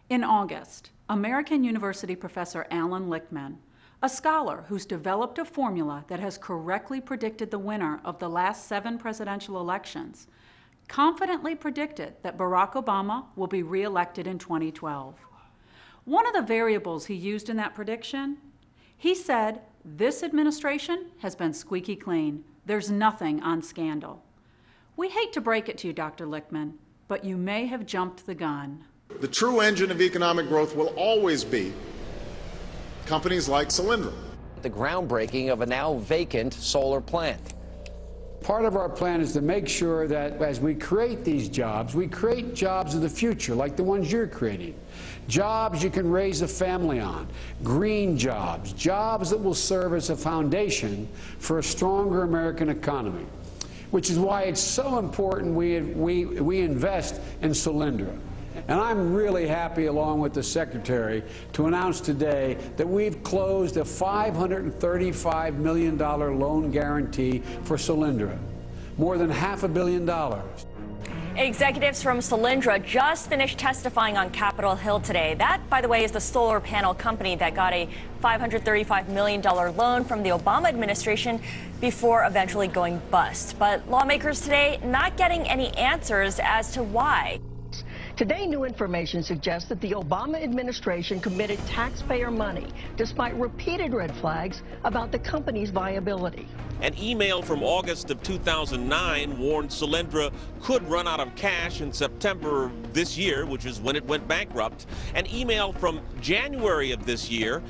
In August, American University professor Alan Lichtman, a scholar who's developed a formula that has correctly predicted the winner of the last 7 presidential elections, confidently predicted that Barack Obama will be re-elected in 2012. One of the variables he used in that prediction, he said, this administration has been squeaky clean. There's nothing on scandal. We hate to break it to you, Dr. Lichtman, but you may have jumped the gun. The true engine of economic growth will always be companies like Solyndra. The groundbreaking of a now vacant solar plant. Part of our plan is to make sure that as we create these jobs, we create jobs of the future, like the ones you're creating. Jobs you can raise a family on, green jobs, jobs that will serve as a foundation for a stronger American economy, which is why it's so important we invest in Solyndra. And I'm really happy, along with the Secretary, to announce today that we've closed a $535 million loan guarantee for Solyndra, more than $500 million. Executives from Solyndra just finished testifying on Capitol Hill today. That, by the way, is the solar panel company that got a $535 million loan from the Obama administration before eventually going bust. But lawmakers today not getting any answers as to why. Today, new information suggests that the Obama administration committed taxpayer money despite repeated red flags about the company's viability. An email from August of 2009 warned Solyndra could run out of cash in September of this year, which is when it went bankrupt. An email from January of this year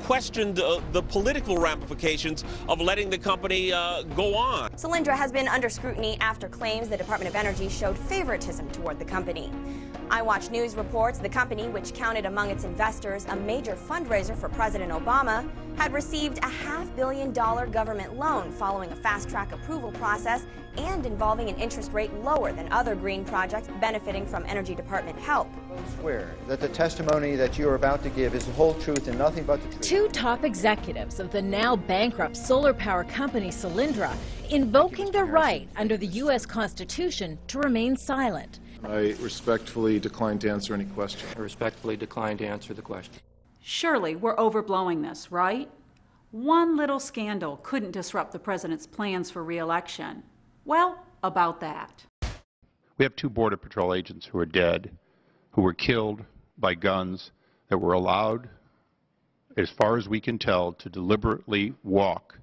questioned the political ramifications of letting the company go on. Solyndra has been under scrutiny after claims the Department of Energy showed favoritism toward the company. iWatch News reports the company, which counted among its investors a major fundraiser for President Obama, had received a $500 million government loan following a fast-track approval process and involving an interest rate lower than other green projects benefiting from Energy Department help. Swear that the testimony that you are about to give is the whole truth and nothing but the truth. 2 top executives of the now bankrupt solar power company Solyndra invoking their right under the U.S. Constitution to remain silent. I respectfully decline to answer any question. I respectfully decline to answer the question. Surely we're overblowing this, right? One little scandal couldn't disrupt the president's plans for re-election. Well, about that. We have 2 Border Patrol agents who are dead, who were killed by guns that were allowed, as far as we can tell, to deliberately walk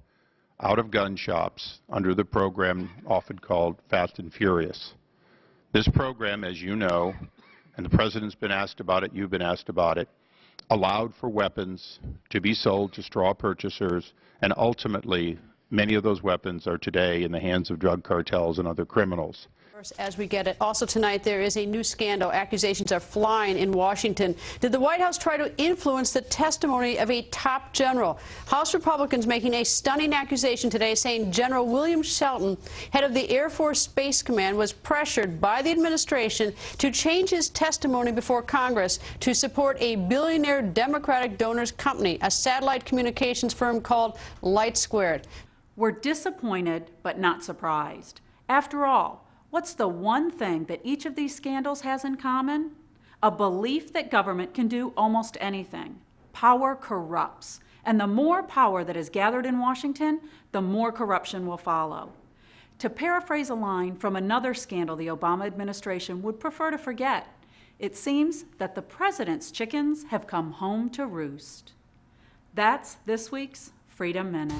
out of gun shops under the program often called Fast and Furious. This program, as you know, and the President's been asked about it, you've been asked about it, allowed for weapons to be sold to straw purchasers, and ultimately many of those weapons are today in the hands of drug cartels and other criminals. As we get it, also tonight there is a new scandal. Accusations are flying in Washington. Did the White House try to influence the testimony of a top general? House Republicans making a stunning accusation today, saying General William Shelton, head of the Air Force Space Command, was pressured by the administration to change his testimony before Congress to support a billionaire Democratic donors company, a satellite communications firm called Light Squared. We're disappointed but not surprised. After all, what's the one thing that each of these scandals has in common? A belief that government can do almost anything. Power corrupts, and the more power that is gathered in Washington, the more corruption will follow. To paraphrase a line from another scandal the Obama administration would prefer to forget, it seems that the president's chickens have come home to roost. That's this week's Freedom Minute.